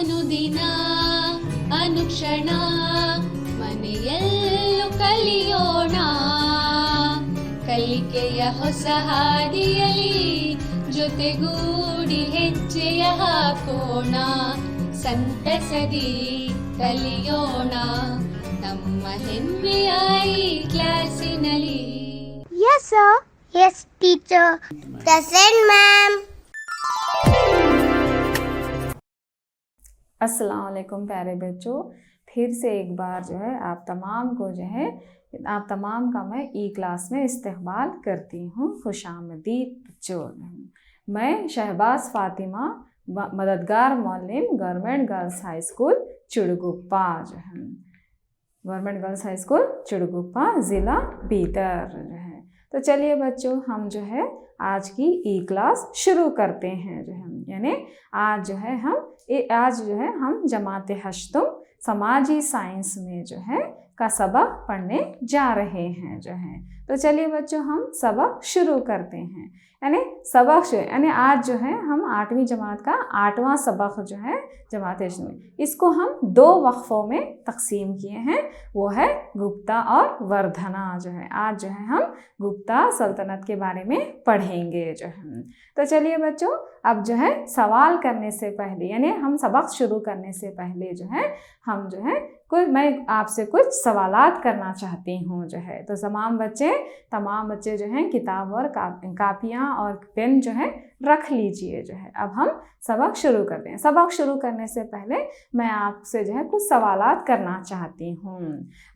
ಅನುದಿನ ಅನುಕ್ಷಣ ಮನೆಯಲ್ಲೂ ಕಲಿಯೋಣ, ಕಲಿಕೆಯ ಹೊಸ ಹಾದಿಯಲಿ ಜೊತೆಗೂಡಿ ಹೆಜ್ಜೆಯ ಹಾಕೋಣ, ಸಂತಸದಿ ಕಲಿಯೋಣ ನಮ್ಮ ಹೆಮ್ಮೆಯ ಈ ಕ್ಲಾಸಿನಲ್ಲಿ. Yes sir. Yes teacher. Present ma'am. अस्सलाम वालेकुम प्यारे बच्चों, फिर से एक बार जो है आप तमाम को जो है आप तमाम का मैं ई क्लास में इस्तकबाल करती हूँ। खुशामदीद बच्चों। मैं शहबाज फ़ातिमा, मददगार मौलिम, government girls high school Chidguppa जो है, government girls high school Chidguppa ज़िला बीदर जो है। तो चलिए बच्चों, हम जो है आज की ई क्लास शुरू करते हैं जो है, यानी आज जो है हम जमात हश्तम समाजी साइंस में जो है का सबक पढ़ने जा रहे हैं जो है। तो चलिए बच्चों, हम सबक शुरू करते हैं। यानी आज जो है हम 8वीं जमात का 8वां सबक जो है जमात हश्तम में, इसको हम 2 वक्फ़ों में तकसीम किए हैं, वो है गुप्ता और वर्धना जो है। आज जो है हम गुप्ता सल्तनत के बारे में पढ़ेंगे जो है। तो चलिए बच्चों, अब जो है सवाल करने से पहले, यानी हम सबक शुरू करने से पहले जो है हम जो है मैं आपसे कुछ सवालात करना चाहती हूँ जो है। तो तमाम बच्चे जो हैं किताब और कापियाँ और पेन जो है रख लीजिए जो है। अब हम सबक शुरू करते हैं। सबक शुरू करने से पहले मैं आपसे जो है कुछ सवालात करना चाहती हूँ।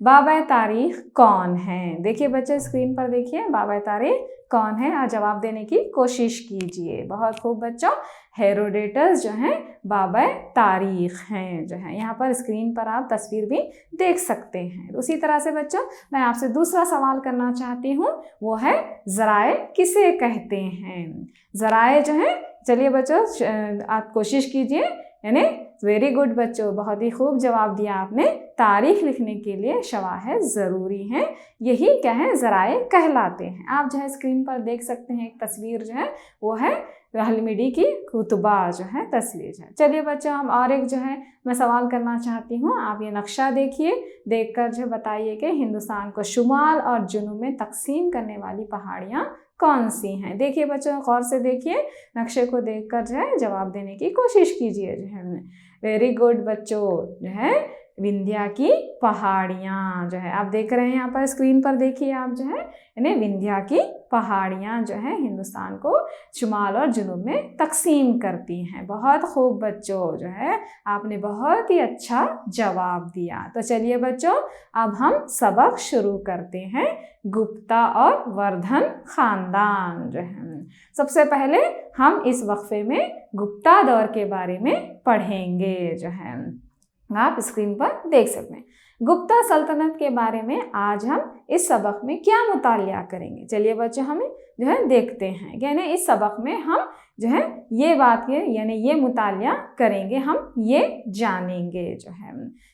बाबा तारीख कौन है? देखिए बच्चे, स्क्रीन पर देखिए, बाबा तारीख कौन है? और जवाब देने की कोशिश कीजिए। बहुत खूब बच्चों, हेरोडेटस जो हैं बाबा तारीख हैं जो है। यहाँ पर स्क्रीन पर आप तस्वीर भी देख सकते हैं। उसी तरह से बच्चों, मैं आपसे दूसरा सवाल करना चाहती हूँ, वो है ज़राए किसे कहते हैं? ज़राए जो है, चलिए बच्चों आप कोशिश कीजिए। यानी वेरी गुड बच्चों, बहुत ही खूब जवाब दिया आपने। तारीख लिखने के लिए शवाहिद ज़रूरी हैं, यही क्या है, ज़राए कहलाते हैं। आप जो है स्क्रीन पर देख सकते हैं एक तस्वीर जो है, वो है हलमिडी की कुतुबा जो है तस्वीर है। चलिए बच्चों, हम और एक जो है मैं सवाल करना चाहती हूँ। आप ये नक्शा देखिए, देखकर जो बताइए कि हिंदुस्तान को शुमाल और जुनूब में तकसीम करने वाली पहाड़ियाँ कौन सी हैं? देखिए बच्चों, गौर से देखिए, नक्शे को देखकर जो है जवाब देने की कोशिश कीजिए जो है। वेरी गुड बच्चों, जो है विंध्या की पहाड़ियाँ जो है आप देख रहे हैं यहाँ पर स्क्रीन पर, देखिए आप जो है, यानी विंध्या की पहाड़ियाँ जो है हिंदुस्तान को शुमाल और जुनूब में तकसीम करती हैं। बहुत खूब बच्चों, जो है आपने बहुत ही अच्छा जवाब दिया। तो चलिए बच्चों, अब हम सबक शुरू करते हैं। गुप्ता और वर्धन ख़ानदान जो है, सबसे पहले हम इस वक्फे में गुप्ता दौर के बारे में पढ़ेंगे जो है। आप स्क्रीन पर देख सकते हैं। गुप्ता सल्तनत के बारे में आज हम इस सबक में क्या मुतालिया करेंगे? चलिए बच्चों, हमें जो है देखते हैं। यानी इस सबक में हम जो है ये बात के यानी ये मुतालिया करेंगे, हम ये जानेंगे जो है,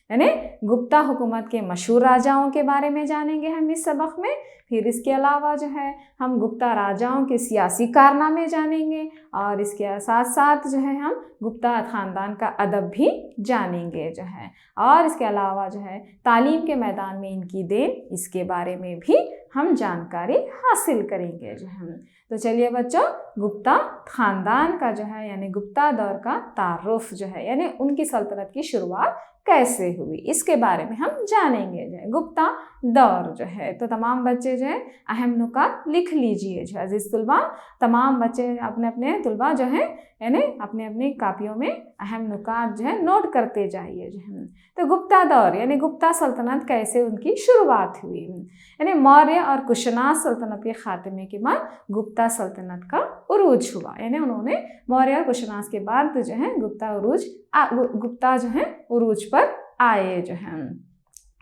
यानी गुप्ता हुकूमत के मशहूर राजाओं के बारे में जानेंगे हम इस सबक में। फिर इसके अलावा जो है हम गुप्ता राजाओं के सियासी कारनामे जानेंगे, और इसके साथ साथ जो है हम गुप्ता ख़ानदान का अदब भी जानेंगे जो है। और इसके अलावा जो है तालीम के मैदान में इनकी देन, इसके बारे में भी हम जानकारी हासिल करेंगे जो है। तो चलिए बच्चों, गुप्ता ख़ानदान का जो है यानी गुप्ता दौर का तारुफ जो है, यानी उनकी सल्तनत की शुरुआत कैसे हुई, इसके बारे में हम जानेंगे जो है। गुप्ता दौर जो है, तो तमाम बच्चे जो है अहम नुकात लिख लीजिए जो है। अजीज़ तुलबा, तमाम बच्चे अपने अपने तुलबा जो है यानी अपने अपनी कापियों में अहम नुकात जो है नोट करते जाइए जो है। तो गुप्ता दौर यानी गुप्ता सल्तनत कैसे उनकी शुरुआत हुई, यानी मौर्य और कुशनास सल्तनत के खात्मे के बाद गुप्ता सल्तनत का उरूज हुआ। यानी उन्होंने मौर्य और कुशनास के बाद जो है गुप्ता जो है उरूज पर आए जो है।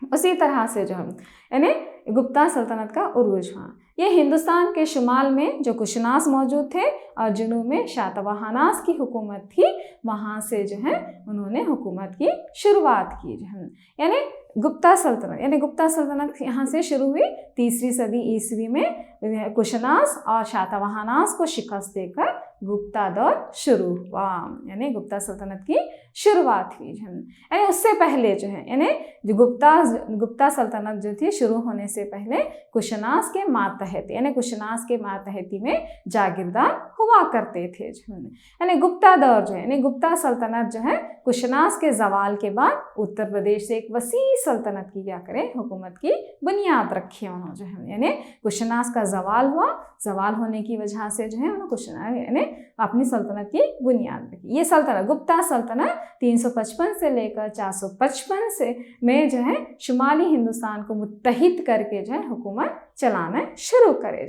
उसी तरह से जो है यानी गुप्ता सल्तनत का उरूज हुआ। ये हिंदुस्तान के शुमाल में जो कुशनास मौजूद थे और जुनूब में शातवाहनास की हुकूमत थी, वहाँ से जो है उन्होंने हुकूमत की शुरुआत की जो है। यानी गुप्ता सल्तनत यहाँ से शुरू हुई। 3री सदी ईस्वी में कुशनास और शातवाहनास को शिकस्त देकर गुप्ता दौर शुरू हुआ, यानी गुप्ता सल्तनत की शुरुआत हुई। यानी उससे पहले जो है, यानी जो गुप्ता सल्तनत जो थी शुरू होने से पहले कुशनास के मातहत, यानी कुशनास के मातहती में जागीरदार हुआ करते थे। यानी गुप्ता दौर जो है, यानी गुप्ता सल्तनत जो है कुशनास के जवाल के बाद उत्तर प्रदेश से एक वसी सल्तनत की क्या करें, हुकूमत की बुनियाद रखी उन्होंने जो है। यानी कुशनास का जवाल हुआ, जवाल होने की वजह से जो है उन्होंने कुशनास यानी अपनी सल्तनत की बुनियाद रखी। ये सल्तनत गुप्ता सल्तनत 355 से लेकर 455 से में जो है शुमाली हिंदुस्तान को मुत्तहिद करके जो है हुकूमत चलाना शुरू करे।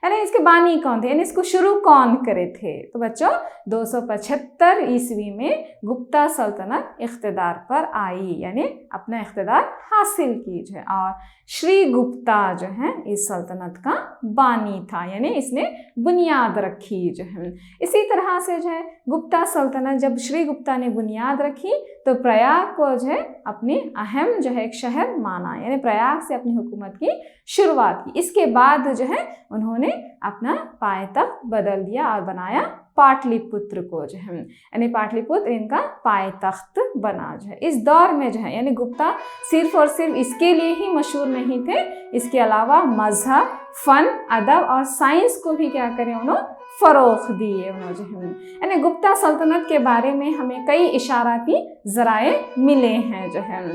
यानी इसके बानी कौन थे, यानी इसको शुरू कौन करे थे? तो बच्चों 275 ईस्वी में गुप्ता सल्तनत इख्तिदार पर आई, यानी अपना इख्तिदार हासिल की जो है, और श्री गुप्ता जो है इस सल्तनत का बानी था, यानी इसने बुनियाद रखी जो है। इसी तरह से जो है गुप्ता सल्तनत जब श्री गुप्ता ने बुनियाद रखी तो प्रयाग को जो है अपनी अहम जो है एक शहर माना, यानी प्रयाग से अपनी हुकूमत की शुरुआत की। इसके बाद जो है उन्होंने अपना पायतख्त बदल दिया और बनाया पाटलिपुत्र को जो है, यानी पाटलिपुत्र इनका पायतख्त बना जो है। इस दौर में जो है यानी गुप्ता सिर्फ और सिर्फ इसके लिए ही मशहूर नहीं थे, इसके अलावा मजहब, फन, अदब और साइंस को भी क्या करें उन्होंने फ़रोग़ दिए उन्होंने जो है। यानी गुप्ता सल्तनत के बारे में हमें कई इशाराती ज़राए मिले हैं जो है।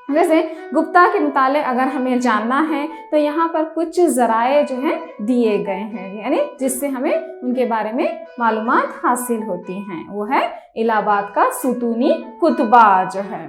जैसे गुप्ता के मुताले अगर हमें जानना है तो यहाँ पर कुछ ज़राए जो हैं दिए गए हैं, यानी जिससे हमें उनके बारे में मालूमात हासिल होती हैं। वो है इलाहाबाद का सुतूनी कुतबा जो है,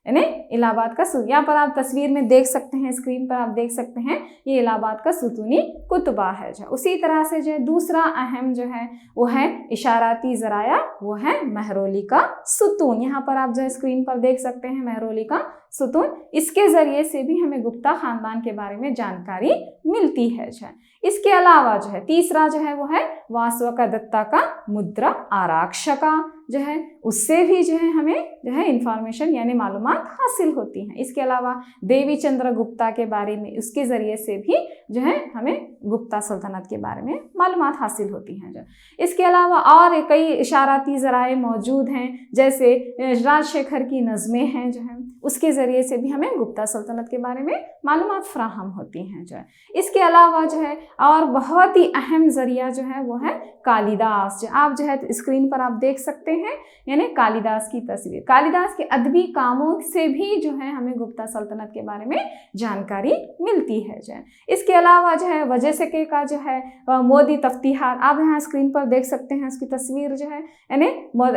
यानी इलाहाबाद का यहाँ पर आप तस्वीर में देख सकते हैं, स्क्रीन पर आप देख सकते हैं, ये इलाहाबाद का सुतूनी कुतबा है जो। उसी तरह से जो दूसरा अहम जो है वो है इशाराती ज़राया, वो है महरौली का सुतून। यहाँ पर आप जो स्क्रीन पर देख सकते हैं महरौली का सुतून, इसके ज़रिए से भी हमें गुप्ता ख़ानदान के बारे में जानकारी मिलती है जो। इसके अलावा जो है तीसरा जो है वो है वासवका दत्ता का मुद्रा आरक्षका जो है, उससे भी जो है हमें जो है इंफॉर्मेशन यानी मालूमात हासिल होती हैं। इसके अलावा देवी चंद्र गुप्ता के बारे में, उसके ज़रिए से भी जो है हमें गुप्ता सल्तनत के बारे में मालूमात हासिल होती हैं जो। इसके अलावा और कई इशाराती ज़राए मौजूद हैं, जैसे राजशेखर की नज़में हैं जो है, उसके ज़रिए से भी हमें गुप्ता सल्तनत के बारे में मालूमात फ्राहम होती हैं जो है। इसके अलावा जो है और बहुत ही अहम ज़रिया जो है वो है कालिदास, जो आप जो है स्क्रीन पर आप देख सकते हैं, यानी कालिदास की तस्वीर। कालिदास के अदबी कामों से भी जो है हमें गुप्ता सल्तनत के बारे में जानकारी मिलती है जो है। इसके अलावा जो है वजह से का जो है मोदी तफ्तीहार, आप यहाँ स्क्रीन पर देख सकते हैं उसकी तस्वीर जो है, यानी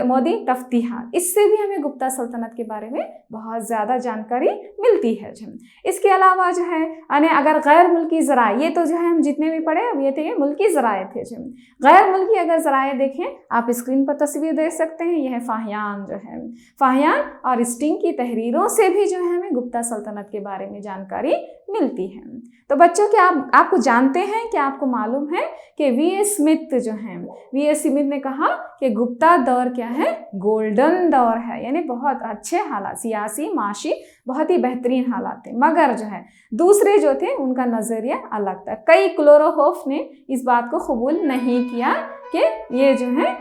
मोदी तफ्तीहार, इससे भी हमें गुप्ता सल्तनत के बारे में बहुत ज़्यादा जानकारी मिलती है जो। इसके अलावा जो है यानी अगर गैर मुल्की ज़राए, ये तो जो है हम जितने भी पढ़े अब ये थे ये मुल्की ज़राए थे जो। गैर मुल्की अगर ज़राए देखें, आप स्क्रीन पर तस्वीर देख सकते हैं, यह है फाहियान जो है। फाहियान और स्टिंग की तहरीरों से भी जो है हमें गुप्ता सल्तनत के बारे में जानकारी मिलती है। तो बच्चों क्या आपको जानते हैं, क्या आपको मालूम है कि वी.एस. स्मिथ जो हैं, वी.एस. स्मिथ ने कहा कि गुप्ता दौर क्या है, गोल्डन दौर है, यानी बहुत अच्छे हालात, सियासी माशी बहुत ही बेहतरीन हालात थे। मगर जो है दूसरे जो थे उनका नज़रिया अलग था। कई क्लोरोहोफ ने इस बात को कबूल नहीं किया कि ये जो है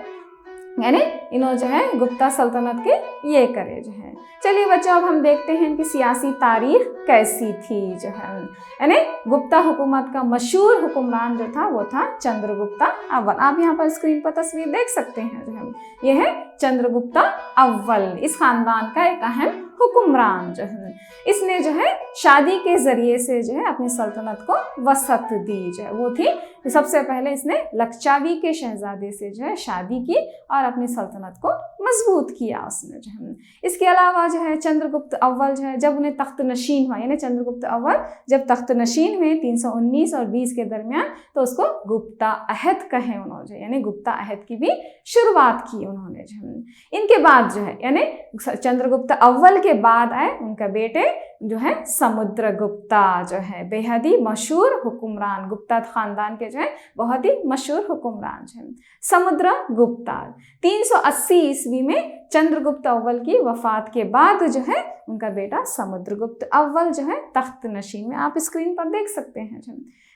यानी इन्होंने जो है गुप्ता सल्तनत के ये करे जो है। चलिए बच्चों अब हम देखते हैं कि सियासी तारीख कैसी थी जो है। यानी गुप्ता हुकूमत का मशहूर हुक्मरान जो था वो था चंद्रगुप्ता अव्वल। आप यहाँ पर स्क्रीन पर तस्वीर देख सकते हैं जो है, ये है चंद्रगुप्ता अव्वल, इस खानदान का एक अहम हुक्मरान जो है। इसने जो है शादी के ज़रिए से जो है अपनी सल्तनत को वसत दी जो है। वो थी सबसे पहले इसने लक्षावी के शहजादे से जो है शादी की और अपनी सल्तनत को मजबूत किया उसने जो है। इसके अलावा जो है चंद्रगुप्त अव्वल जो है जब उन्हें तख्त नशीन हुआ, यानी चंद्रगुप्त अव्वल जब तख्त नशीन हुए 319 और 20 के दरमियान, तो उसको गुप्ता अहद कहे उन्होंने, यानी गुप्ता अहद की भी शुरुआत की उन्होंने जो है। इनके बाद जो है यानी चंद्रगुप्त अव्वल के बाद आए उनका बेटे जो है समुद्रगुप्ता जो है, बेहद ही मशहूर हुक्मरान, गुप्ता खानदान के जो है बहुत ही मशहूर हुक्मरान जो है समुद्रगुप्ता। 380 ईस्वी में चंद्रगुप्त अव्वल की वफात के बाद जो है उनका बेटा समुद्रगुप्त अव्वल जो है तख्त नशीन में, आप स्क्रीन पर देख सकते हैं जो।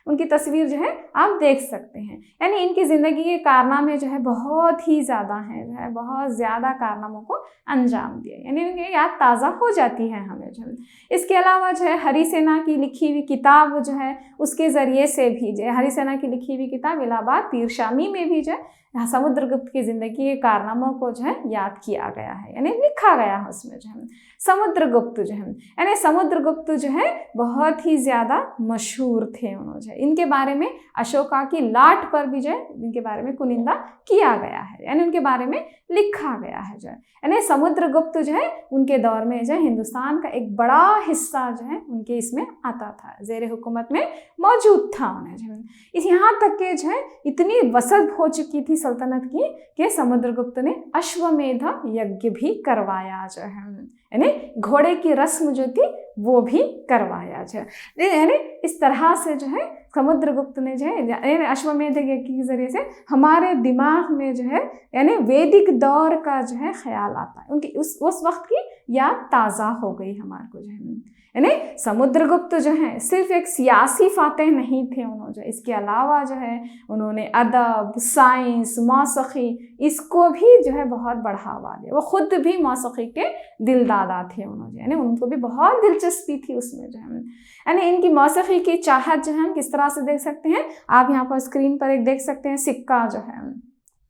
उनकी तस्वीर जो है आप देख सकते हैं। यानी इनकी ज़िंदगी के कारनामे जो है बहुत ही ज़्यादा हैं, जो है बहुत ज़्यादा कारनामों को अंजाम दिए, यानी उनकी याद ताज़ा हो जाती है हमें जो है। इसके अलावा जो है हरिसेना की लिखी हुई किताब जो है उसके ज़रिए से भी जो है हरिसेना की लिखी हुई किताब इलाहाबाद पीरशामी में भी जो है समुद्रगुप्त की ज़िंदगी के कारनामों को जो है याद किया गया है, यानी लिखा गया है उसमें जो है। समुद्रगुप्त जो है यानी समुद्रगुप्त जो है बहुत ही ज़्यादा मशहूर थे। उन्होंने जो है इनके बारे में अशोका की लाट पर भी जो है इनके बारे में कुनिंदा किया गया है, यानी उनके बारे में लिखा गया है जो है। यानी समुद्रगुप्त जो है उनके दौर में जो है हिंदुस्तान का एक बड़ा हिस्सा जो है उनके इसमें आता था, ज़ेर हुकूमत में मौजूद था उन्हें जो है। इस यहाँ तक के जो है इतनी वसत हो चुकी थी सल्तनत की कि समुद्रगुप्त ने अश्वमेध यज्ञ भी करवाया जो है, यानी घोड़े की रस्म जो थी वो भी करवाया जो है। यानी इस तरह से जो है समुद्रगुप्त ने जो है यानी अश्वमेध यज्ञ के जरिए से हमारे दिमाग में जो है यानी वैदिक दौर का जो है ख्याल आता है, उनकी उस वक्त की याद ताज़ा हो गई हमारे को जो है। यानी समुद्रगुप्त जो है सिर्फ एक सियासी फातेह नहीं थे, उन्होंने जो इसके अलावा जो है उन्होंने अदब, साइंस, मौसीकी इसको भी जो है बहुत बढ़ावा दिया। वो खुद भी मौसीकी के दिलदादा थे उन्होंने, यानी उनको भी बहुत दिलचस्पी थी उसमें जो है। यानी इनकी मौसीकी की चाहत जो है हम किस तरह से देख सकते हैं, आप यहाँ पर स्क्रीन पर एक देख सकते हैं सिक्का जो है,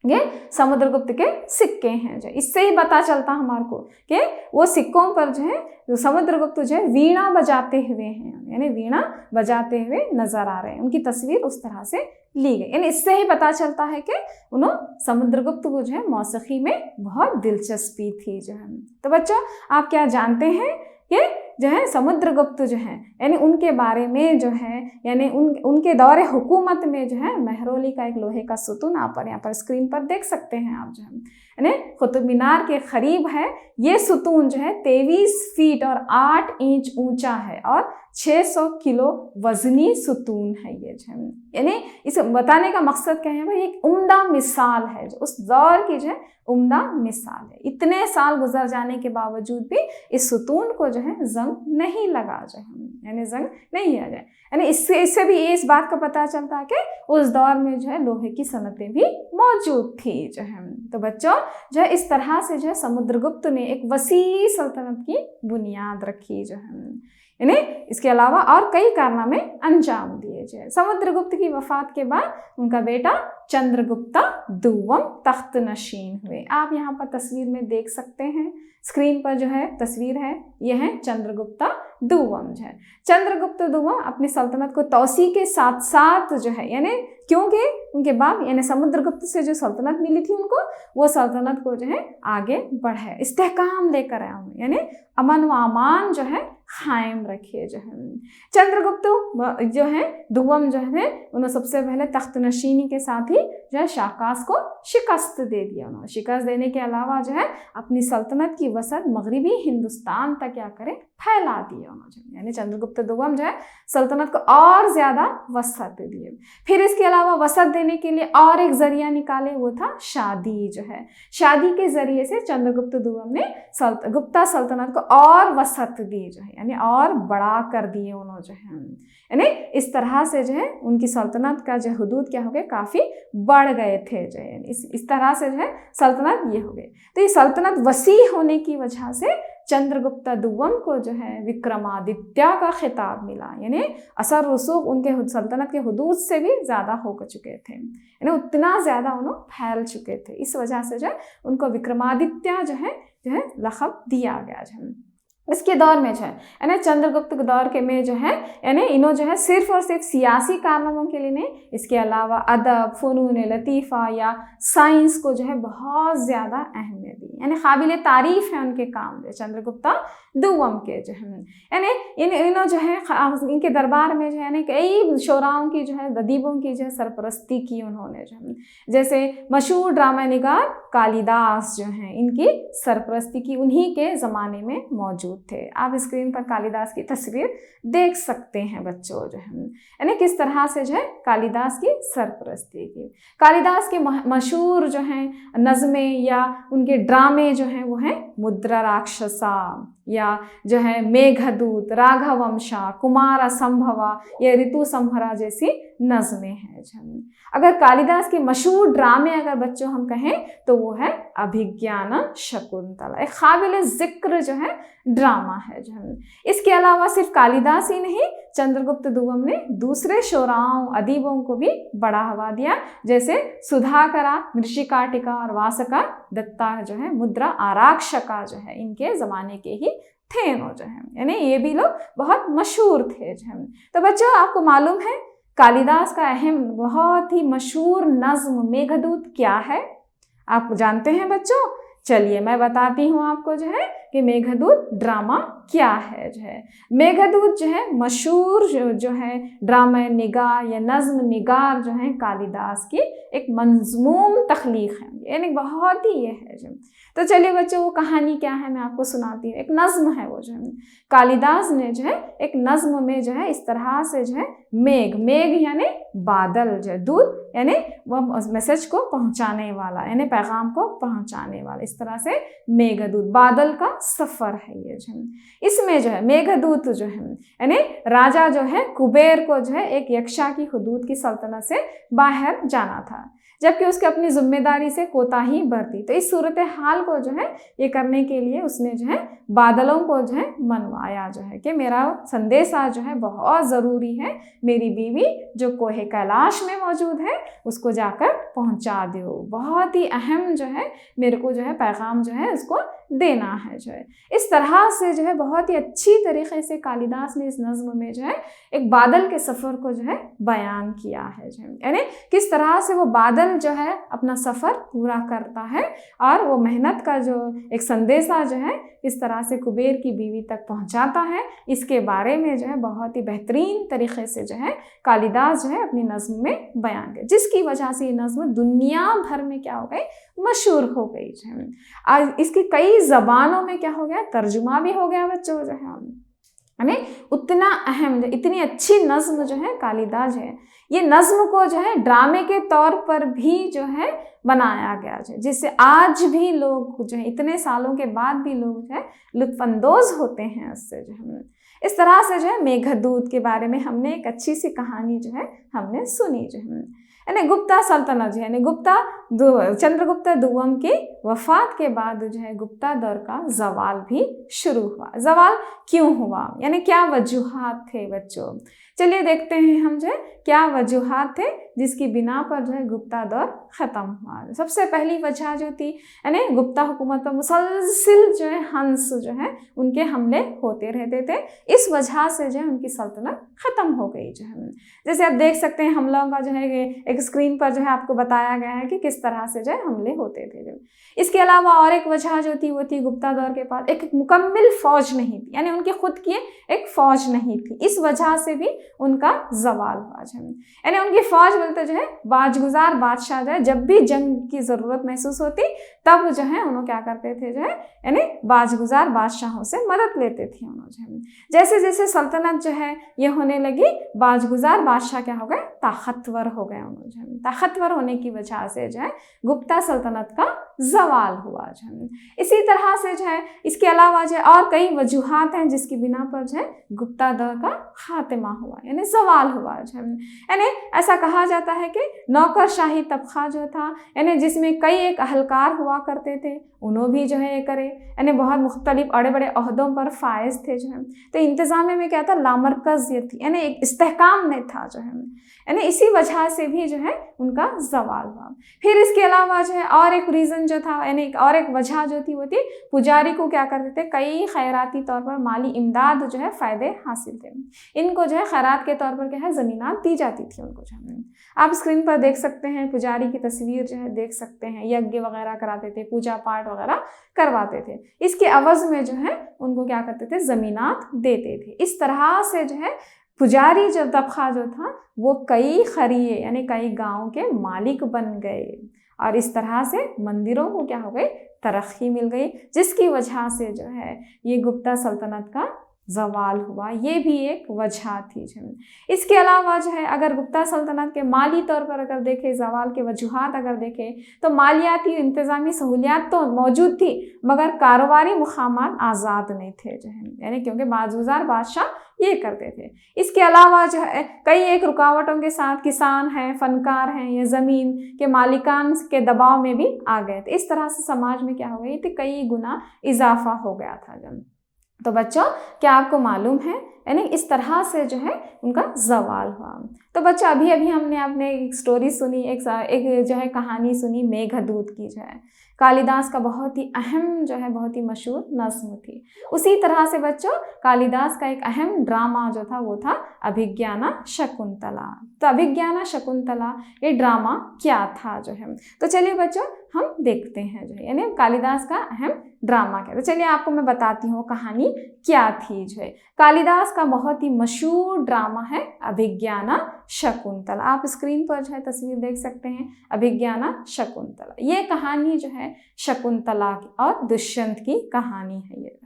ये समुद्रगुप्त के सिक्के हैं जो इससे ही पता चलता हमारे को कि वो सिक्कों पर जो है जो समुद्रगुप्त जो है वीणा बजाते हुए हैं, यानी वीणा बजाते हुए नजर आ रहे हैं, उनकी तस्वीर उस तरह से ली गई। यानी इससे ही पता चलता है कि उन्होंने समुद्रगुप्त को जो है मौसीकी में बहुत दिलचस्पी थी जो है। तो बच्चों आप क्या जानते हैं कि जो है समुद्रगुप्त जो है यानी उनके बारे में जो है यानी उनके दौरे हुकूमत में जो है महरौली का एक लोहे का सुतून आप यहाँ पर स्क्रीन पर देख सकते हैं आप जो है, यानी कुतुब मीनार के करीब है ये सुतून जो है 23 फीट और 8 इंच ऊंचा है और 600 किलो वजनी सुतून है ये जो है। यानी इसे बताने का मकसद क्या है भाई, एक उम्दा मिसाल है जो उस दौर की जो है उम्दा मिसाल है। इतने साल गुजर जाने के बावजूद भी इस सुतून को जो है जंग नहीं लगा जो है, यानी जंग नहीं आ जाए। यानी इससे भी इस बात का पता चलता है कि उस दौर में जो है लोहे की सनतें भी मौजूद थी जो है। तो बच्चों जो है इस तरह से जो है समुद्रगुप्त ने एक वसी सल्तनत की बुनियाद रखी जो है, यानी इसके अलावा और कई कारनामे अंजाम दिए जो। समुद्रगुप्त की वफात के बाद उनका बेटा चंद्रगुप्ता दुव्वम तख्त नशीन हुए। आप यहाँ पर तस्वीर में देख सकते हैं, स्क्रीन पर जो है तस्वीर है, यह है चंद्रगुप्ता दुव्वम जो है। चंद्रगुप्त दुव्वम अपनी सल्तनत को तौसी के साथ साथ जो है यानी क्योंकि उनके बाप यानी समुद्रगुप्त से जो सल्तनत मिली थी उनको, वो सल्तनत को जो है आगे बढ़ाए, इस्तेहकाम लेकर आया, यानी अमन व अमान जो है कायम रखे जो है। चंद्रगुप्त जो है दुव्वम जो है उन्होंने सबसे पहले तख्त नशीनी के साथ ही जो है शाकास को शिकस्त दे दिया। उन्होंने शिकस्त देने के अलावा जो है अपनी सल्तनत की वसत मगरबी हिंदुस्तान तक क्या करे फैला दिया उन्होंने, यानी चंद्रगुप्त दुव्वम जो है सल्तनत को और ज़्यादा वसत दिए। फिर इसके अलावा वसत देने के लिए और एक जरिया निकाले, वो था शादी जो है। शादी के जरिए से चंद्रगुप्त दुव्वम ने गुप्ता सल्तनत को और वसत दी जो है, यानी और बड़ा कर दिए उन्होंने जो है। यानी इस तरह से जो है उनकी सल्तनत का जो हुदूद क्या हो गए, काफ़ी बढ़ गए थे जो है। इस तरह से जो है सल्तनत ये हो गई। तो ये सल्तनत वसी होने की वजह से चंद्रगुप्ता दुव्वम को जो है विक्रमादित्य का खिताब मिला, यानी असर रसूख उनके सल्तनत के हुदूद से भी ज़्यादा हो चुके थे, यानी उतना ज़्यादा उन्होंने फैल चुके थे। इस वजह से जो है उनको विक्रमादित्य जो है लक़ब दिया गया जो है। इसके दौर में जो है यानी चंद्रगुप्त के दौर के में जो है यानी इन्हों जो है सिर्फ और सिर्फ सियासी कारनामों के लिए नहीं, इसके अलावा अदब, फ़नून लतीफ़ा या साइंस को जो है बहुत ज़्यादा अहमियत दी, यानी काबिल तारीफ़ है उनके काम जो चंद्रगुप्ता दुव्वम के जो है। यानी इन्हों जो है इनके दरबार में जो है यानी कई शोराओं की जो है अदीबों की जो है सरपरस्ती की उन्होंने जो है, जैसे मशहूर ड्रामा निगार कालिदास जो हैं इनकी सरपरस्ती की उन्हीं के ज़माने में मौजूद मौजूद थे। आप स्क्रीन पर कालिदास की तस्वीर देख सकते हैं बच्चों, जो है यानी किस तरह से जो है कालिदास की सरपरस्ती की। कालिदास के मशहूर जो हैं नज़में या उनके ड्रामे जो हैं वो हैं मुद्रा राक्षसा या जो है मेघदूत, राघवंशा, कुमार संभवा या ऋतु संहरा जैसी नज़में हैं। अगर कालिदास के मशहूर ड्रामे अगर बच्चों हम कहें तो वो है अभिज्ञान शकुंतला, एक काबिल जिक्र जो है ड्रामा है। जो इसके अलावा सिर्फ कालिदास ही नहीं, चंद्रगुप्त दुर्गम ने दूसरे शोराओं अदीबों को भी बढ़ावा दिया, जैसे सुधाकरा, मृषिकाटिका और वासका दत्ता जो है मुद्रा आराक्षका जो है इनके ज़माने के ही थे जो है, यानी ये भी लोग बहुत मशहूर थे। जो तो बच्चों आपको मालूम है कालिदास का अहम बहुत ही मशहूर नज्म मेघदूत क्या है? आप जानते हैं बच्चों? चलिए मैं बताती हूँ आपको जो है कि मेघदूत ड्रामा क्या है। जो है मेघदूत जो है मशहूर जो है ड्रामा निगार या नज्म निगार जो है कालिदास की एक मंजूम तख्लीक है, यानी बहुत ही ये है। जो तो चलिए बच्चों वो कहानी क्या है मैं आपको सुनाती हूँ। एक नज्म है वो जो है कालिदास ने जो है एक नज्म में जो है इस तरह से जो है मेघ यानी बादल, जो है दूत यानी वह मैसेज को पहुंचाने वाला यानी पैगाम को पहुंचाने वाला, इस तरह से मेघदूत बादल का सफर है ये जो है। इसमें जो है मेघदूत जो है यानी राजा जो है कुबेर को जो है एक यक्षा की हुदूद की सल्तनत से बाहर जाना था, जबकि उसके अपनी जिम्मेदारी से कोताही बरती। तो इस सूरत हाल को जो है ये करने के लिए उसने जो है बादलों को जो है मनवाया जो है कि मेरा संदेशा जो है बहुत ज़रूरी है, मेरी बीवी जो कोहे कैलाश में मौजूद है उसको जाकर पहुंचा दो, बहुत ही अहम जो है मेरे को जो है पैगाम जो है उसको देना है। जो है इस तरह से जो है बहुत ही अच्छी तरीके से कालिदास ने इस नज्म में जो है एक बादल के सफ़र को जो है बयान किया है। जो यानी किस तरह से वो बादल जो है अपना सफ़र पूरा करता है और वो मेहनत का जो एक संदेशा जो है इस तरह से कुबेर की बीवी तक पहुंचाता है, इसके बारे में जो है बहुत ही बेहतरीन तरीके से जो है कालिदास जो है अपनी नज्म में बयान किया, जिसकी वजह से ये नज्म दुनिया भर में क्या हो गई, मशहूर हो गई। जो है आज इसकी कई ज़बानों में क्या हो गया, तर्जुमा भी हो गया बच्चों जो है। यानी उतना अहम इतनी अच्छी नज्म जो है कालिदास है, ये नज्म को जो है ड्रामे के तौर पर भी जो है बनाया गया है, जिससे आज भी लोग जो है इतने सालों के बाद भी लोग जो है लुत्फानंदोज होते हैं उससे। जो है इस तरह से जो है मेघदूत के बारे में हमने एक अच्छी सी कहानी जो है हमने सुनी। जो है यानी गुप्ता सल्तनत जो है यानी चंद्रगुप्त दुर्गम की वफात के बाद जो है गुप्ता दौर का जवाल भी शुरू हुआ। जवाल क्यों हुआ, यानी क्या वजूहात थे बच्चों? चलिए देखते हैं हम जो है क्या वजूहात थे जिसकी बिना पर जो है गुप्ता दौर ख़त्म हुआ। सबसे पहली वजह जो थी यानी गुप्ता हुकूमत पर मुसलसिल जो है हंस जो है उनके हमले होते रहते थे, इस वजह से जो है उनकी सल्तनत ख़त्म हो गई। जो है जैसे आप देख सकते हैं हमलों का जो है एक स्क्रीन पर जो है आपको बताया गया है कि किस तरह से जो है हमले होते थे। जो इसके अलावा और एक वजह जो थी वो थी गुप्ता दौर के पास एक मुकम्मल फ़ौज नहीं थी, यानी उनकी खुद की एक फ़ौज नहीं थी, इस वजह से भी उनका जवाल हुआ। यानी उनकी फ़ौज बोलते जो है बाजगुजार बादशाह जो है जब भी जंग की ज़रूरत महसूस होती तब जो है उन्होंने क्या करते थे जो है यानी बाजगुजार बादशाहों से मदद लेते थे उन्होंने। जैसे जैसे सल्तनत जो है ये होने लगी, बाजगुजार बादशाह क्या हो गए, ताकतवर हो गए। उन्होंने ताकतवर होने की वजह से जो है गुप्ता सल्तनत का जवाल हुआ। जो है इसी तरह से जो है इसके अलावा जो है और कई वजूहात हैं जिसकी बिना पर जो है गुप्ता दौर का खात्मा हुआ यानी जवाल हुआ। जो है यानी ऐसा कहा जाता है कि नौकरशाही तबका जो था यानी जिसमें कई एक अहलकार हुआ करते थे, उन्होंने भी जो है ये करे यानी बहुत मुख्तलिफ बड़े बड़े अहदों पर फायज थे। जो है तो इंतज़ाम में क्या था, लामरकज़ियत थी यानी एक इस्तेहकाम नहीं था। जो है यानी इसी वजह से भी जो है उनका जवाल हुआ। फिर इसके अलावा जो है और एक रीज़न जो था यानी और एक वजह जो थी वो थी पुजारी को क्या करते थे, कई खैराती तौर पर माली इमदाद जो है फ़ायदे हासिल थे, इनको जो है खैरात के तौर पर क्या है ज़मीनात दी जाती थी उनको। जो है आप स्क्रीन पर देख सकते हैं पुजारी की तस्वीर जो है देख सकते हैं, यज्ञ वगैरह कराते थे, पूजा पाठ वगैरह करवाते थे, इसके अवज़ में जो है उनको क्या करते थे, ज़मीनात देते थे। इस तरह से जो है पुजारी जो तबका जो था वो कई खरिये यानी कई गाँव के मालिक बन गए और इस तरह से मंदिरों को क्या हो गई, तरक्की मिल गई, जिसकी वजह से जो है ये गुप्ता सल्तनत का ज़वाल हुआ। ये भी एक वजह थी। इसके अलावा जो है अगर गुप्ता सल्तनत के माली तौर पर अगर देखें, ज़वाल के वजूहात अगर देखें, तो मालियाती इंतज़ामी सहूलियात तो मौजूद थी मगर कारोबारी मुकामात आज़ाद नहीं थे जो है, यानी क्योंकि बाज़ुज़ार बादशाह ये करते थे। इसके अलावा जो है कई एक रुकावटों के साथ किसान हैं, फनकार हैं, या ज़मीन के मालिकान के दबाव में भी आ गए थे। इस तरह से समाज में क्या हो गई थी, कई गुना इजाफा हो गया था। तो बच्चों क्या आपको मालूम है, यानी इस तरह से जो है उनका ज़वाल हुआ। तो बच्चों अभी अभी हमने आपने एक स्टोरी सुनी, एक जो है कहानी सुनी मेघदूत की, जो है कालिदास का बहुत ही अहम जो है बहुत ही मशहूर नज़्म थी। उसी तरह से बच्चों कालिदास का एक अहम ड्रामा जो था वो था अभिज्ञाना शकुंतला। तो अभिज्ञाना शकुंतला ये ड्रामा क्या था जो है, तो चलिए बच्चों हम देखते हैं जो है, यानी कालिदास का अहम ड्रामा क्या। तो चलिए आपको मैं बताती हूँ कहानी क्या थी। जो है कालिदास का बहुत ही मशहूर ड्रामा है अभिज्ञाना शकुंतला। आप स्क्रीन पर जो है तस्वीर देख सकते हैं, अभिज्ञाना शकुंतला। ये कहानी जो है शकुंतला की और दुष्यंत की कहानी है। ये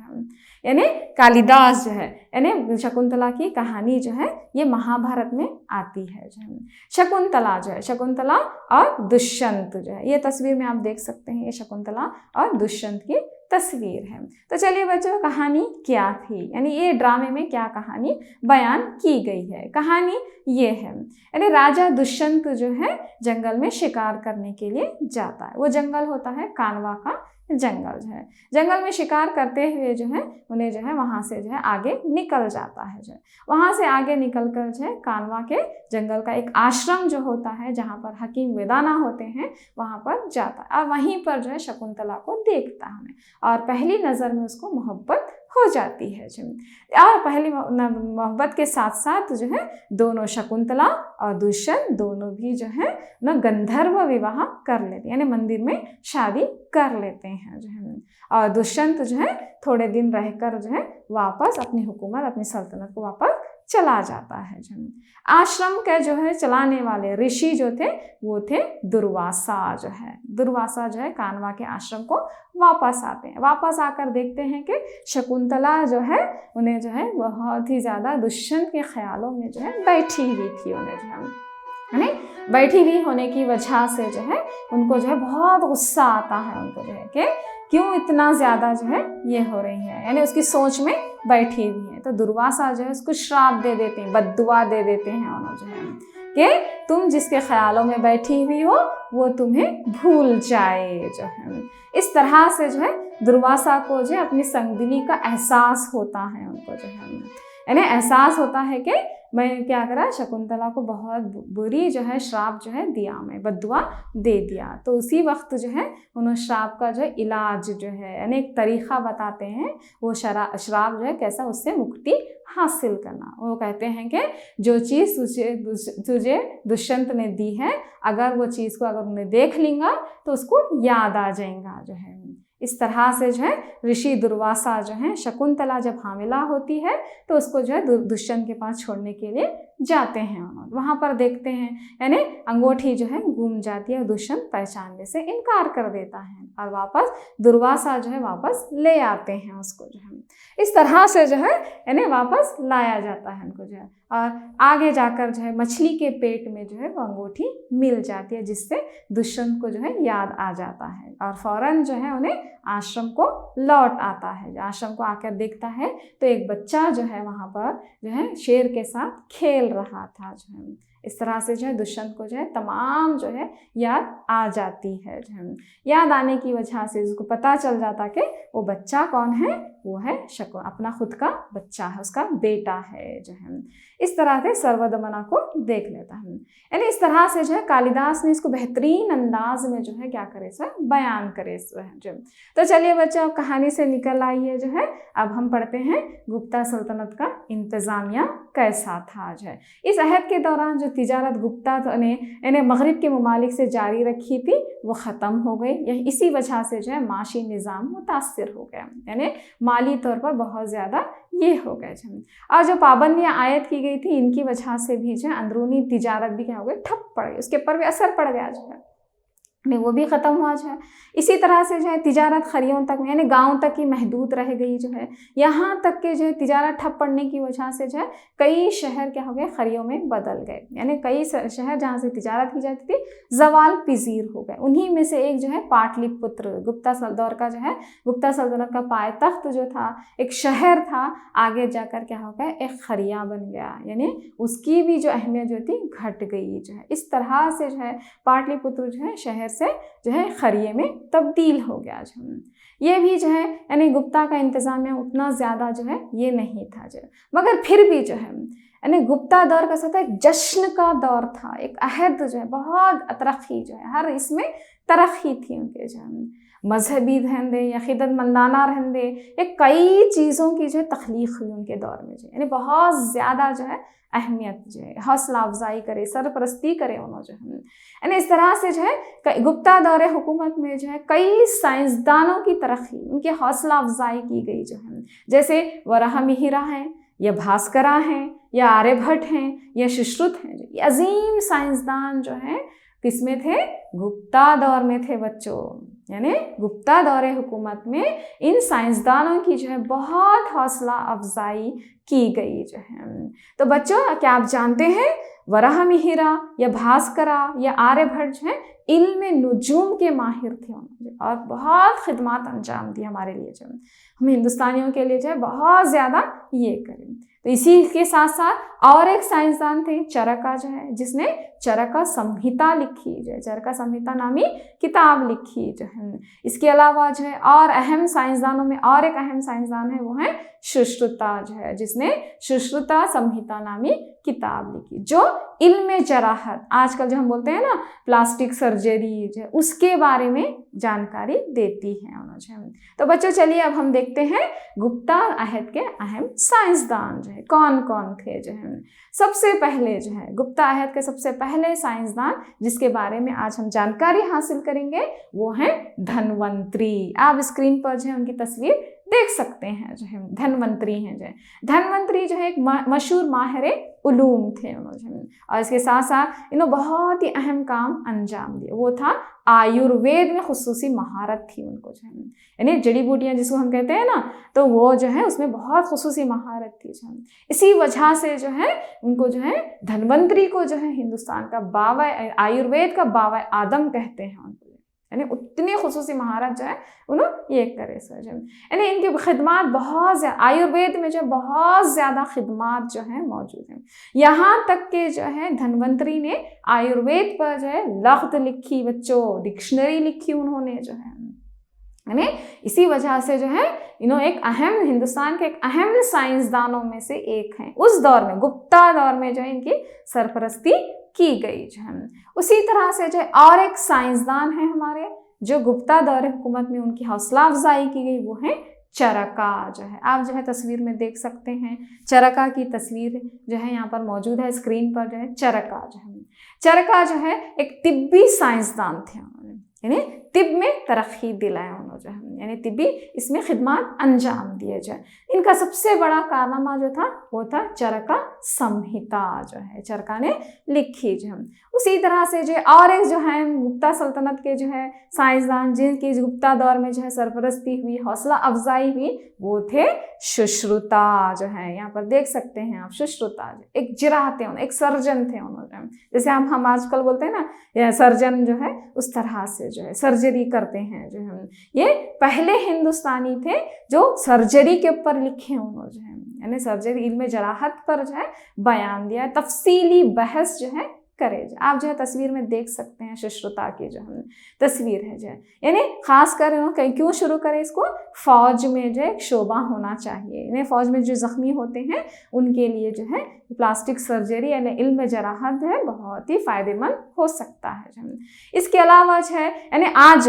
यानी कालिदास जो है यानी शकुंतला की कहानी जो है ये महाभारत में आती है। जो है शकुंतला जो है, शकुंतला और दुष्यंत जो है, ये तस्वीर में आप देख सकते हैं, ये शकुंतला और दुष्यंत की तस्वीर है। तो चलिए बच्चों कहानी क्या थी, यानी ये ड्रामे में क्या कहानी बयान की गई है। कहानी ये है, यानी राजा दुष्यंत जो है जंगल में शिकार करने के लिए जाता है। वो जंगल होता है कानवा का जंगल। जो है जंगल में शिकार करते हुए जो है उन्हें जो है वहाँ से जो है आगे निकल जाता है। जो है वहाँ से आगे निकल कर जो है कानवा के जंगल का एक आश्रम जो होता है जहाँ पर हकीम वेदाना होते हैं वहाँ पर जाता है और वहीं पर जो है शकुंतला को देखता है और पहली नज़र में उसको मोहब्बत हो जाती है। और पहली मोहब्बत के साथ साथ जो है दोनों शकुंतला और दुष्यंत दोनों भी जो है ना गंधर्व विवाह कर लेते हैं, यानी मंदिर में शादी कर लेते हैं। जो है और दुष्यंत जो है थोड़े दिन रहकर जो है वापस अपनी हुकूमत अपनी सल्तनत को वापस चला जाता है। जो आश्रम के जो है चलाने वाले ऋषि जो थे वो थे दुर्वासा। जो है दुर्वासा जो है कानवा के आश्रम को वापस आते हैं। वापस आकर देखते हैं कि शकुंतला जो है उन्हें जो है बहुत ही ज़्यादा दुष्यंत के ख्यालों में जो है बैठी हुई थी। उन्हें जो है बैठी हुई होने की वजह से जो है उनको जो है बहुत गुस्सा आता है उनको जो है कि क्यों इतना ज़्यादा जो है ये हो रही है, यानी उसकी सोच में बैठी हुई है। तो दुर्वासा जो है उसको श्राप दे देते हैं, बद्दुआ दे देते हैं उन्होंने जो है कि तुम जिसके ख्यालों में बैठी हुई हो वो तुम्हें भूल जाए। जो है इस तरह से जो है दुर्वासा को जो है अपनी संगदिली का एहसास होता है। उनको जो है यानी एहसास होता है कि मैं क्या करा शकुंतला को बहुत बुरी जो है श्राप जो है दिया, मैं बद्दुआ दे दिया। तो उसी वक्त जो है उन्होंने श्राप का जो है इलाज जो है यानी एक तरीक़ा बताते हैं, वो श्राप जो है कैसा उससे मुक्ति हासिल करना। वो कहते हैं कि जो चीज़ तुझे दुष्यंत ने दी है अगर वो चीज़ को अगर उन्हें देख लेंगा तो उसको याद आ जाएगा। जो है इस तरह से जो है ऋषि दुर्वासा जो है शकुंतला जब हामिला होती है तो उसको जो है दुष्यंत के पास छोड़ने के लिए जाते हैं। वहाँ पर देखते हैं यानी अंगूठी जो है गुम जाती है, दुष्यंत पहचानने से इनकार कर देता है और वापस दुर्वासा जो है वापस ले आते हैं उसको। जो है इस तरह से जो है यानी वापस लाया जाता है उनको जो है और आगे जाकर जो है मछली के पेट में जो है वो अंगूठी मिल जाती है जिससे दुष्यंत को जो है याद आ जाता है और फौरन जो है उन्हें आश्रम को लौट आता है। आश्रम को आकर देखता है तो एक बच्चा जो है वहाँ पर जो है शेर के साथ खेल रहा था। जो है इस तरह से जो है दुष्यंत को जो है तमाम जो है याद आ जाती है। जो है याद आने की वजह से उसको पता चल जाता कि वो बच्चा कौन है, वो है अपना खुद का बच्चा है, उसका बेटा है। जो है इस तरह से सर्वदमना को देख लेता है। यानी इस तरह से जो है कालिदास ने इसको बेहतरीन अंदाज में जो है क्या करे सो बयान करे सो है। जो तो चलिए बच्चों कहानी से निकल आइए जो है अब हम पढ़ते हैं गुप्ता सल्तनत का इंतज़ामिया कैसा था। जो है इस अहद के दौरान जो तिजारत गुप्ता ने यानी मगरिब के ममालिक से जारी रखी थी वो ख़त्म हो गई। यही इसी वजह से जो है माशी निज़ाम मुतासिर हो गया, यानी माली तौर पर बहुत ज़्यादा ये हो गए। और जो पाबंदियाँ आयद की गई थी इनकी वजह से भी जो है अंदरूनी तिजारत भी क्या हो गई, ठप पड़ गई, उसके ऊपर भी असर पड़ गया। जो है नहीं वो भी ख़त्म हुआ जो है। इसी तरह से जो है तिजारत खरियों तक में यानी गाँव तक ही महदूद रह गई जो है। यहाँ तक के जो है तिजारत ठप पड़ने की वजह से जो है कई शहर क्या हो गए, खरियों में बदल गए, यानी कई शहर जहाँ से तिजारत की जाती थी जवाल पजीर हो गए। उन्हीं में से एक जो है पाटलिपुत्र, गुप्ता दौर का जो है गुप्ता सल्तनत का पायतख्त जो था, एक शहर था, आगे जाकर क्या हो गया, एक खरिया बन गया, यानी उसकी भी जो अहमियत जो थी घट गई जो है। इस तरह से जो है पाटलिपुत्र जो है शहर से जो है खरिये में तब्दील हो गया जो है। ये भी जो है यानी गुप्ता का इंतज़ामिया उतना ज़्यादा जो है ये नहीं था जो, मगर फिर भी जो है यानी गुप्ता दौर का था एक जश्न का दौर था, एक अहद जो है बहुत तरक्की जो है, हर इसमें तरक्की थी उनके जो है, मजहबी रहंदे या खिदमतमंदाना रहंदे, ये कई चीज़ों की जो है तख्लीक हुई उनके दौर में जो यानी बहुत ज़्यादा जो है अहमियत जो है, हौसला अफजाई करे, सरपरस्ती करे उन्होंने जो है। यानी इस तरह से जो है गुप्ता दौरे हुकूमत में जो है कई साइंसदानों की तरक्की, उनकी हौसला अफजाई की गई जो है, जैसे वराहमिहिरा हैं या भास्करा हैं या आर्यभट्ट हैं या सुश्रुत हैं, ये अजीम साइंसदान जो हैं किसमें थे, गुप्ता दौर में थे बच्चों। यानी गुप्ता दौरे हुकूमत में इन साइंसदानों की जो है बहुत हौसला अफजाई की गई जो है। तो बच्चों क्या आप जानते हैं वराहमिहिरा या भास्करा या आर्यभट्ट जो है इल्म नुजूम के माहिर थे उन्होंने, और बहुत खिदमत अंजाम दी हमारे लिए जो हम हिंदुस्तानियों के लिए जो है बहुत ज़्यादा ये करें। तो इसी के साथ साथ और एक साइंसदान थे चरका जो है, जिसने चरका संहिता लिखी जो है, चरका संहिता नामी किताब लिखी जो है। इसके अलावा जो है और अहम साइंसदानों में और एक अहम साइंसदान है, वो है सुश्रुता जो है, जिसने सुश्रुता संहिता नामी किताब लिखी, जो इल्म जराहत आजकल जो हम बोलते हैं ना प्लास्टिक सर्जरी जो है उसके बारे में जानकारी देती है उन्होंने। तो बच्चों चलिए अब हम देखते हैं गुप्ता अहद के अहम साइंसदान जो है कौन कौन थे जो है। सबसे पहले जो है गुप्ता अहद के सबसे पहले साइंसदान जिसके बारे में आज हम जानकारी हासिल करेंगे वो है धन्वंतरी। आप स्क्रीन पर जो है उनकी तस्वीर देख सकते हैं जो है, धन्वंतरी हैं जो है। धन्वंतरी जो है एक मशहूर माहिर उलूम थे उन्होंने, और इसके साथ साथ इन्होंने बहुत ही अहम काम अंजाम दिया, वो था आयुर्वेद में खुसूसी महारत थी उनको जो है, यानी जड़ी बूटियाँ जिसको हम कहते हैं ना, तो वो जो है उसमें बहुत खुसूसी महारत थी जो है। इसी वजह से जो है उनको जो है धन्वंतरी को जो है हिंदुस्तान का बाबा आयुर्वेद का बाबा आदम कहते हैं उनको, यानी उतनी खुसूसी महारत जो है उन्होंने ये करे सर जो, यानी इनकी खिदमात बहुत ज़्यादा आयुर्वेद में जो बहुत ज़्यादा खिदमात जो है मौजूद हैं। यहाँ तक के जो है धन्वंतरी ने आयुर्वेद पर जो है लख्त लिखी बच्चों, डिक्शनरी लिखी उन्होंने जो है, यानी इसी वजह से जो है इन्होंने एक अहम हिंदुस्तान के एक अहम साइंसदानों में से एक हैं। उस दौर में गुप्ता दौर में जो है इनकी सरपरस्ती की गई जो है। उसी तरह से जो और एक साइंसदान है हमारे जो गुप्ता दौर हुकूमत में उनकी हौसला अफजाई की गई, वो है चरका जो है। आप जो है तस्वीर में देख सकते हैं चरका की तस्वीर जो है यहाँ पर मौजूद है स्क्रीन पर जो है। चरका जो है, चरका जो है एक तिब्बी साइंसदान थे, यानी तिब में तरक्की दिलाया उन्होंने जो है, यानी तिब्बी इसमें खिदमत अंजाम दिए जाए। इनका सबसे बड़ा कारनामा जो था वो था चरका संहिता जो है चरका ने लिखी जो है। उसी तरह से जो और एक जो है गुप्ता सल्तनत के जो है साइंसदान जिनकी गुप्ता दौर में जो है सरपरस्ती हुई, हौसला अफजाई हुई, वो थे सुश्रुता जो है। यहाँ पर देख सकते हैं आप सुश्रुता एक जिराह थे, एक सर्जन थे उन्होंने, जैसे हम आजकल बोलते हैं ना सर्जन जो है, उस तरह से जो है सर्जरी करते हैं जो है। ये पहले हिंदुस्तानी थे जो सर्जरी के ऊपर लिखे उन्होंने जो है, यानी सर्जरी इल्म जराहत पर जो है बयान दिया, तफसीली बहस जो है करे। आप जो है तस्वीर में देख सकते हैं सुश्रुता की जो है तस्वीर है जो है, यानी खास कर क्यों शुरू करें इसको, फौज में जो है शोभा होना चाहिए, यानी फौज में जो जख्मी होते हैं उनके लिए जो है प्लास्टिक सर्जरी यानी इल्म जराहत है बहुत ही फायदेमंद हो सकता है जो है। इसके अलावा जो है यानी आज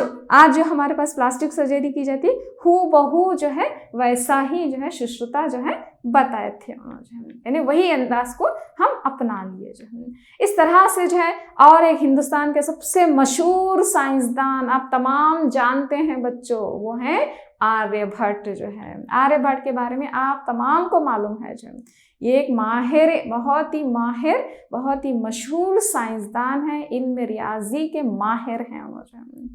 जो हमारे पास प्लास्टिक सर्जरी की जाती है हूबहू जो है वैसा ही जो है सुश्रुता जो है बताए थे उन्होंने, यानी वही अंदाज को हम अपना लिए जो है। इस तरह से जो है और एक हिंदुस्तान के सबसे मशहूर साइंसदान आप तमाम जानते हैं बच्चों, वो हैं आर्यभट्ट जो है। आर्यभट्ट के बारे में आप तमाम को मालूम है जो ये एक बहुत ही मशहूर साइंसदान है, इल्म रियाजी के माहिर हैं उन्होंने,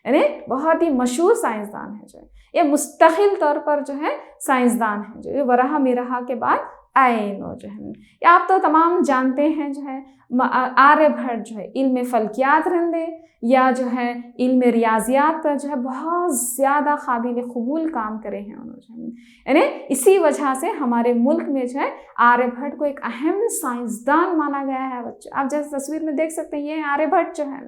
यानी बहुत ही मशहूर साइंसदान है जो ये मुस्तकिल तौर पर जो है साइंसदान है जो ये वराह मिराह के बाद आए नो जो है। ये आप तो तमाम जानते हैं जो है आर्यभट्ट जो है इल्म फल्कियात रंदे या जो है इल्म रियाजियात पर जो है बहुत ज़्यादा काबिल कबूल काम करे हैं उन्होंने, यानी इसी वजह से हमारे मुल्क में जो है आर्यभट्ट को एक अहम साइंसदान माना गया है बच्चों। आप जैसे तस्वीर में देख सकते हैं ये आर्यभट्ट जो है,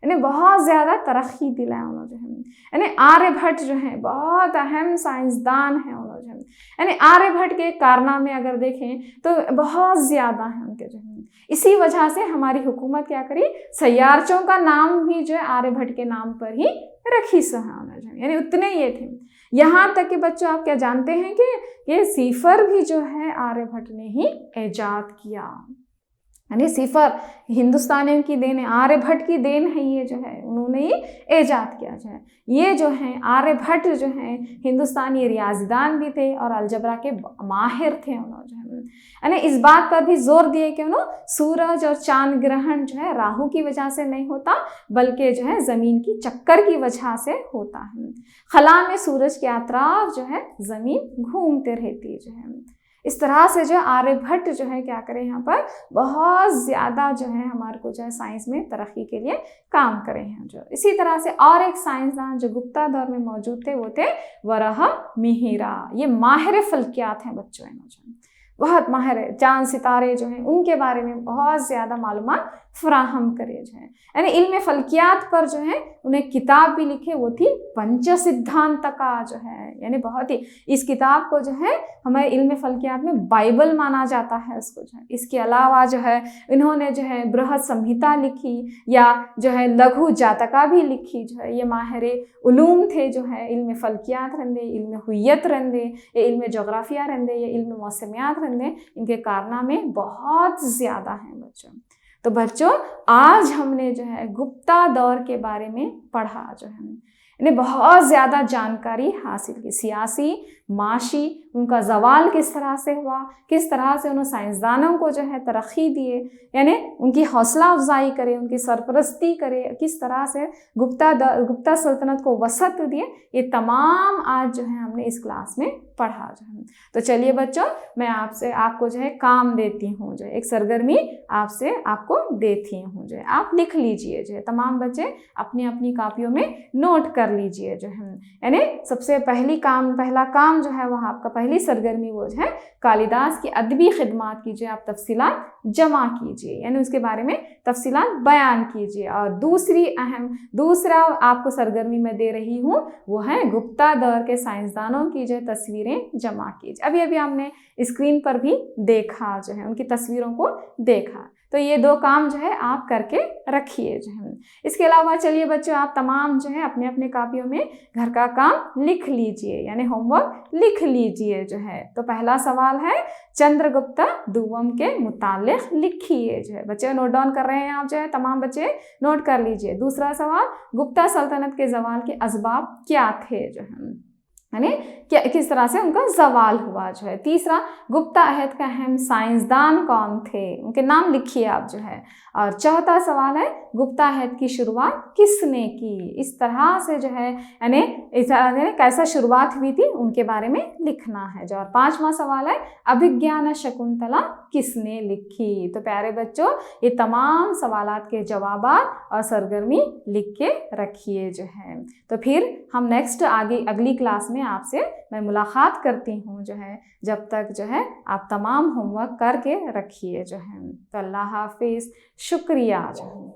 यानी बहुत ज़्यादा तरक्की दिलाया उन्होंने, यानी आर्यभट्ट जो है बहुत अहम साइंसदान है उन्होंने, यानी आर्यभट्ट के कारनामे अगर देखें तो बहुत ज़्यादा हैं उनके जो है। इसी वजह से हमारी हुकूमत क्या करी, सैयारचों का नाम भी जो है आर्यभट्ट के नाम पर ही रखी सहाना, यानी उतने ये थे। यहाँ तक कि बच्चों आप क्या जानते हैं कि ये सिफर भी जो है आर्यभट्ट ने ही ईजाद किया, यानी सिफर हिंदुस्तानियों की देन है, आर्यभट्ट की देन है ये जो है, उन्होंने ही ईजाद किया है। ये जो है आर्यभट्ट जो है हिंदुस्तानी रियाजदान भी थे और अलजबरा के माहिर थे उन्होंने, यानी इस बात पर भी जोर दिए कि उन्होंने सूरज और चांद ग्रहण जो है राहु की वजह से नहीं होता बल्कि जो है ज़मीन की चक्कर की वजह से होता है। खला में सूरज के अतराफ जो है ज़मीन घूमते रहती जो है। इस तरह से जो आर्यभट्ट जो है क्या करें यहाँ पर बहुत ज़्यादा जो है हमारे को जो है साइंस में तरक्की के लिए काम करे हैं जो। इसी तरह से और एक साइंसदान जो गुप्ता दौर में मौजूद थे वो थे वराह मिहिरा। ये माहिर फल्कियात हैं बच्चों, बहुत माहिर है, चांद सितारे जो हैं उनके बारे में बहुत ज़्यादा मालूमात फराहम करे जो है। यानी इल्म फल्कियात पर जो है उन्हें किताब भी लिखे, वो थी पंच सिद्धांत का जो है, यानी बहुत ही इस किताब को जो है हमारे इल्म फल्कियात में बाइबल माना जाता है उसको जो है। इसके अलावा जो है इन्होंने जो है बृहद संहिता लिखी या जो है लघु जातका भी लिखी जो है। ये माहिर उलूम थे जो है, इल्म फल्कियात रंदे, इल्म हुय्यत रंदे, ये इल्म जोग्राफिया रंदे, ये इल्म मौसमियात रंदे, इनके कारनामे बहुत ज़्यादा हैं बच्चों। तो बच्चों आज हमने जो है गुप्ता दौर के बारे में पढ़ा जो है, इन्हें बहुत ज़्यादा जानकारी हासिल की, सियासी माशी उनका जवाल किस तरह से हुआ, किस तरह से उन्होंने साइंसदानों को जो है तरक्की दिए, यानी उनकी हौसला अफजाई करे, उनकी सरपरस्ती करे, किस तरह से गुप्ता सल्तनत को वसत दिए, ये तमाम आज जो है हमने इस क्लास में पढ़ा जो है। तो चलिए बच्चों मैं आपको जो है काम देती हूँ, जो है एक सरगर्मी आपको देती हूँ, जो है आप लिख लीजिए जो है, तमाम बच्चे अपनी अपनी कापियों में नोट कर लीजिए जो है। यानी सबसे पहला काम जो है वह आपका पहली सरगर्मी वो जो है कालिदास की अदबी खिदमात की जो आप तफसीलात जमा कीजिए, यानी उसके बारे में तफसीलात बयान कीजिए। और दूसरा आपको सरगर्मी में दे रही हूँ वो है गुप्ता दौर के साइंसदानों की जो तस्वीरें जमा कीजिए। अभी हमने स्क्रीन पर भी देखा जो है, उनकी तस्वीरों को देखा, तो ये दो काम जो है आप करके रखिए जो है। इसके अलावा चलिए बच्चों आप तमाम जो है अपने अपने कापियों में घर का काम लिख लीजिए, यानी होमवर्क लिख लीजिए जो है। तो पहला सवाल है चंद्रगुप्त दुव्वम के मुतालिक लिखिए जो है। बच्चे नोट डाउन कर रहे हैं आप जो है, तमाम बच्चे नोट कर लीजिए। दूसरा सवाल गुप्ता सल्तनत के जवाल के असबाब क्या थे जो है, यानी किस तरह से उनका जवाल हुआ जो है। तीसरा गुप्ता अहद का अहम साइंसदान कौन थे, उनके नाम लिखिए आप जो है। और चौथा सवाल है गुप्ता अहद की शुरुआत किसने की, इस तरह से जो है यानी कैसा शुरुआत हुई थी उनके बारे में लिखना है जो। और पांचवा सवाल है अभिज्ञान शकुंतला किसने लिखी। तो प्यारे बच्चों ये तमाम सवालात के जवाबात और सरगर्मी लिख के रखिए जो है। तो फिर हम नेक्स्ट अगली क्लास में आपसे मैं मुलाकात करती हूँ जो है। जब तक जो है आप तमाम होमवर्क करके रखिए जो है। तो अल्लाह हाफिज़, शुक्रिया जो है।